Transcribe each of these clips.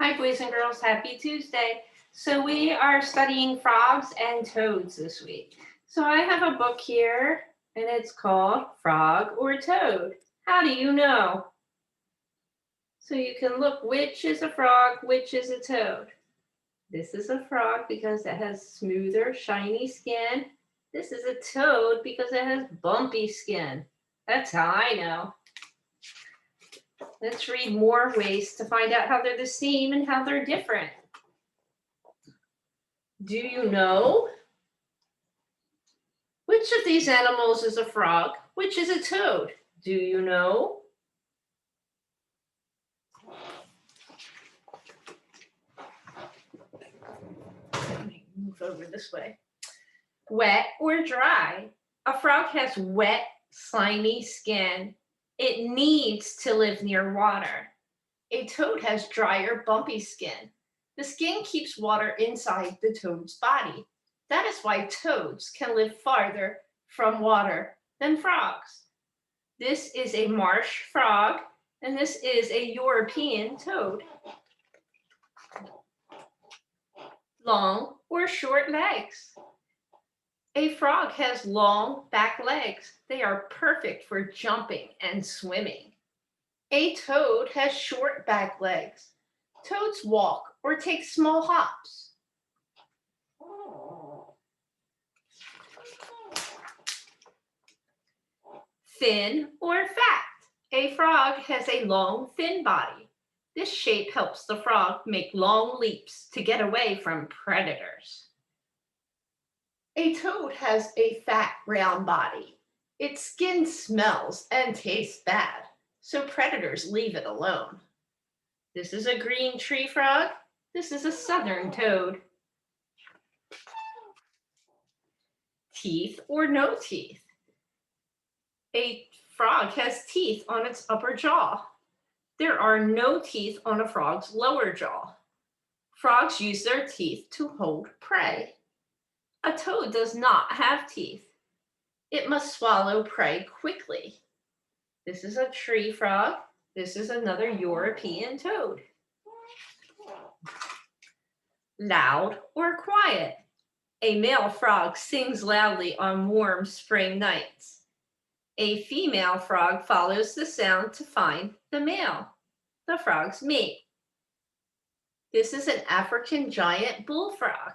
Hi, boys and girls. Happy Tuesday. So we are studying frogs and toads this week. So I have a book here, and it's called Frog or Toad. How do you know? So you can look which is a frog, which is a toad. This is a frog because it has smoother, shiny skin. This is a toad because it has bumpy skin. That's how I know. Let's read more ways to find out how they're the same and how they're different. Do you know? Which of these animals is a frog? Which is a toad? Do you know? Let me move over this way. Wet or dry? A frog has wet, slimy skin. It needs to live near water. A toad has drier, bumpy skin. The skin keeps water inside the toad's body. That is why toads can live farther from water than frogs. This is a marsh frog, and this is a European toad. Long or short legs? A frog has long back legs. They are perfect for jumping and swimming. A toad has short back legs. Toads walk or take small hops. Thin or fat? A frog has a long, thin body. This shape helps the frog make long leaps to get away from predators. A toad has a fat, round body. Its skin smells and tastes bad, so predators leave it alone. This is a green tree frog. This is a southern toad. Teeth or no teeth? A frog has teeth on its upper jaw. There are no teeth on a frog's lower jaw. Frogs use their teeth to hold prey. A toad does not have teeth. It must swallow prey quickly. This is a tree frog. This is another European toad. Loud or quiet? A male frog sings loudly on warm spring nights. A female frog follows the sound to find the male. The frogs mate. This is an African giant bullfrog.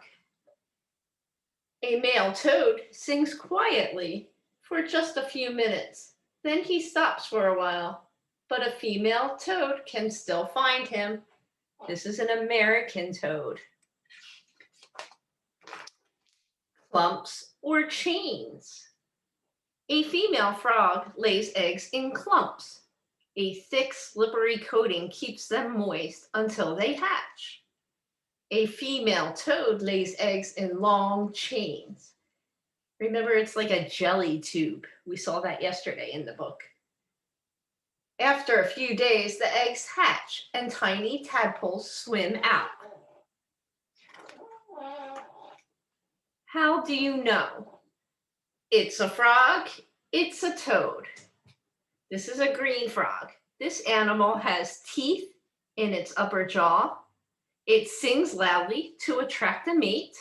A male toad sings quietly for just a few minutes. Then he stops for a while, but a female toad can still find him. This is an American toad. Clumps or chains? A female frog lays eggs in clumps. A thick, slippery coating keeps them moist until they hatch. A female toad lays eggs in long chains. Remember, it's like a jelly tube. We saw that yesterday in the book. After a few days, the eggs hatch and tiny tadpoles swim out. How do you know? It's a frog, it's a toad. This is a green frog. This animal has teeth in its upper jaw. It sings loudly to attract a mate.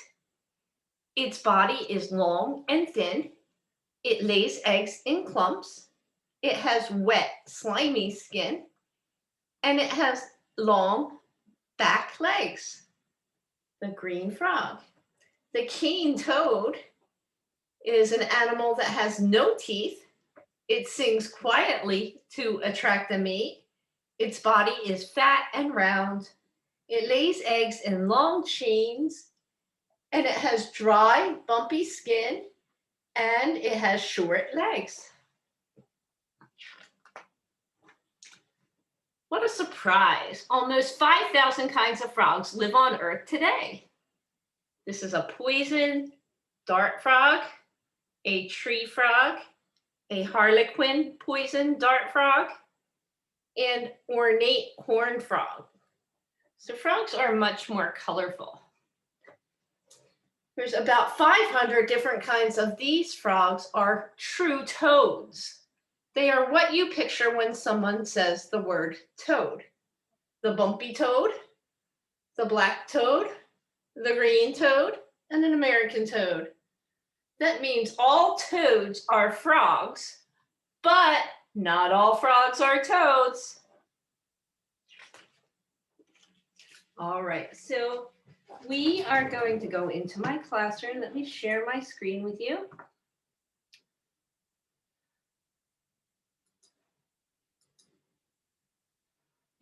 Its body is long and thin. It lays eggs in clumps. It has wet, slimy skin. And it has long back legs. The green frog. The cane toad is an animal that has no teeth. It sings quietly to attract a mate. Its body is fat and round. It lays eggs in long chains, and it has dry, bumpy skin, and it has short legs. What a surprise! Almost 5,000 kinds of frogs live on Earth today. This is a poison dart frog, a tree frog, a harlequin poison dart frog, and ornate horned frog. So frogs are much more colorful. There's about 500 different kinds of these frogs are true toads. They are what you picture when someone says the word toad. The bumpy toad, the black toad, the green toad, and an American toad. That means all toads are frogs, but not all frogs are toads. All right, so we are going to go into my classroom. Let me share my screen with you.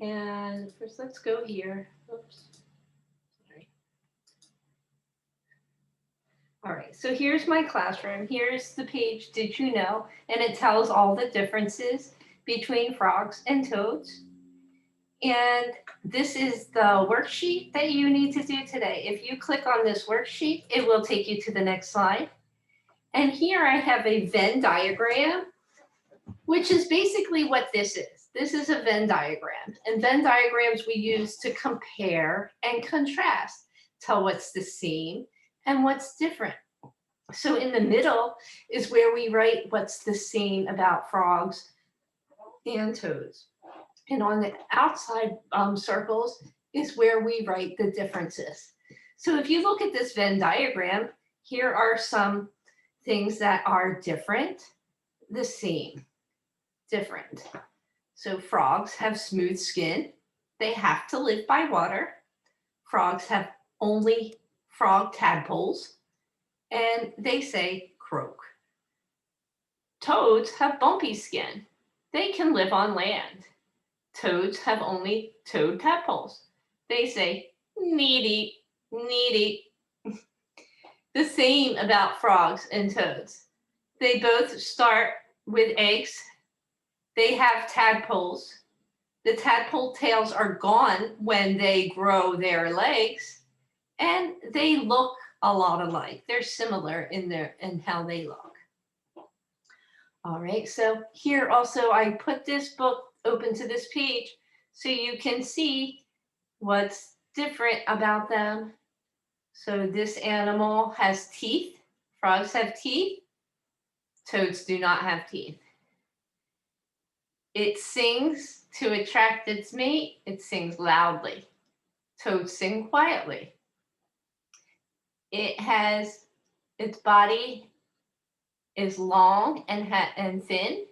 And first, let's go here. Oops. Sorry. All right, so here's my classroom. Here's the page, Did You Know? And it tells all the differences between frogs and toads. And this is the worksheet that you need to do today. If you click on this worksheet, it will take you to the next slide. And here I have a Venn diagram, which is basically what this is. This is a Venn diagram. And Venn diagrams we use to compare and contrast, tell what's the same and what's different. So in the middle is where we write what's the same about frogs and toads. And on the outside circles is where we write the differences. So if you look at this Venn diagram, here are some things that are different, the same, different. So frogs have smooth skin. They have to live by water. Frogs have only frog tadpoles, and they say croak. Toads have bumpy skin. They can live on land. Toads have only toad tadpoles. They say needy, needy. The same about frogs and toads. They both start with eggs. They have tadpoles. The tadpole tails are gone when they grow their legs, and they look a lot alike. They're similar in how they look. All right, so here also I put this book open to this page so you can see what's different about them. So this animal has teeth. Frogs have teeth. Toads do not have teeth. It sings to attract its mate. It sings loudly. Toads sing quietly. Its body is long and thin,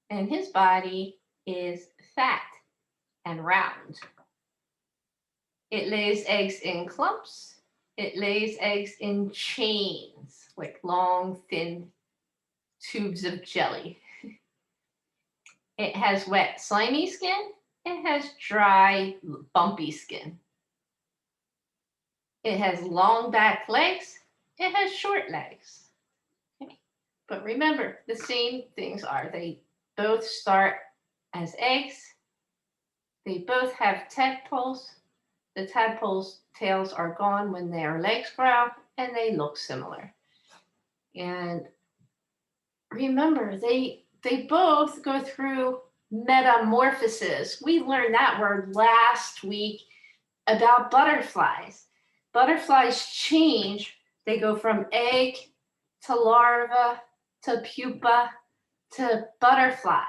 and his body is fat and round. It lays eggs in clumps. It lays eggs in chains, like long, thin tubes of jelly. It has wet, slimy skin. It has dry, bumpy skin. It has long back legs. It has short legs. Okay. But remember, the same things are. They both start as eggs. They both have tadpoles. The tadpoles' tails are gone when their legs grow, and they look similar. And remember, they both go through metamorphosis. We learned that word last week about butterflies. Butterflies change. They go from egg to larva to pupa to butterfly.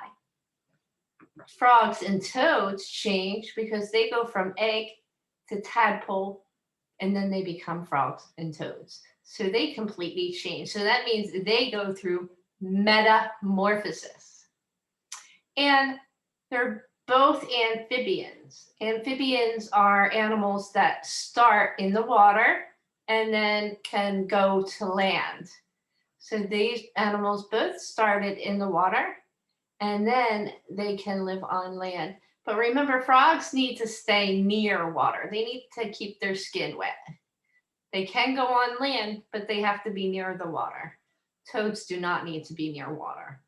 Frogs and toads change because they go from egg to tadpole, and then they become frogs and toads. So they completely change. So that means they go through metamorphosis. And they're both amphibians. Amphibians are animals that start in the water and then can go to land. So these animals both started in the water, and then they can live on land. But remember, frogs need to stay near water. They need to keep their skin wet. They can go on land, but they have to be near the water. Toads do not need to be near water.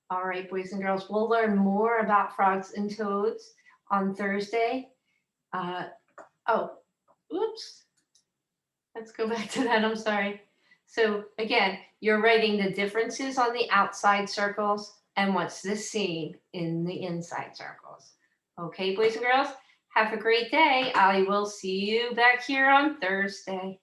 All right, boys and girls, we'll learn more about frogs and toads on Thursday. Oops. Let's go back to that, I'm sorry. So again, you're writing the differences on the outside circles and what's the same in the inside circles. Okay, boys and girls, have a great day. I will see you back here on Thursday.